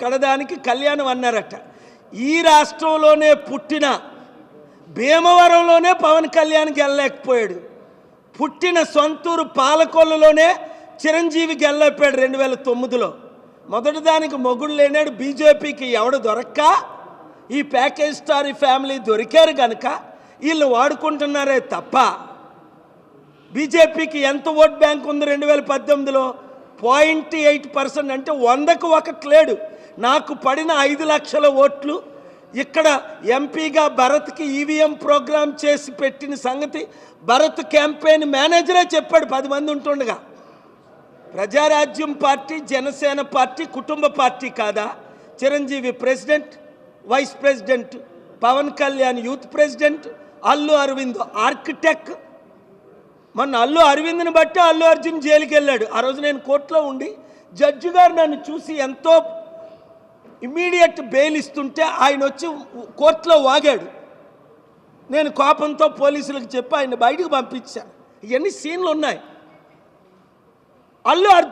కడదానికి కళ్యాణం అన్నారట. ఈ రాష్ట్రంలోనే పుట్టిన భీమవరంలోనే పవన్ కళ్యాణ్ గెలలేకపోయాడు. పుట్టిన సొంతూరు పాలకొల్లులోనే చిరంజీవి గెలలేకపోయాడు 2009లో. మొదటి దానికి మొగుడు లేనాడు. బీజేపీకి ఎవడు దొరక్క ఈ ప్యాకేజ్ స్టార్ ఫ్యామిలీ దొరికారు కనుక వీళ్ళు వాడుకుంటున్నారే తప్ప బీజేపీకి ఎంత ఓట్ బ్యాంక్ ఉంది 2018లో? 0.8%. అంటే 100కు 1 లేడు. నాకు పడిన 5 లక్షల ఓట్లు ఇక్కడ ఎంపీగా భరత్కి ఈవీఎం ప్రోగ్రాం చేసి పెట్టిన సంగతి భరత్ క్యాంపెయిన్ మేనేజరే చెప్పాడు 10 మంది ఉంటుండగా. ప్రజారాజ్యం పార్టీ, జనసేన పార్టీ కుటుంబ పార్టీ కాదా? Chiranjeevi president, vice president, Pawan Kalyan youth president, Allu Aravind architect. మొన్న అల్లు అరవింద్ని బట్టి అల్లు అర్జున్ జైలుకి వెళ్ళాడు. ఆ రోజు నేను కోర్టులో ఉండి జడ్జి గారు నన్ను చూసి ఎంతో ఇమ్మీడియట్ బెయిల్ ఇస్తుంటే ఆయన వచ్చి కోర్టులో వాగాడు. నేను కోపంతో పోలీసులకు చెప్పి ఆయన బయటకు పంపించాను. ఇవన్నీ సీన్లు ఉన్నాయి. అల్లు అర్జున్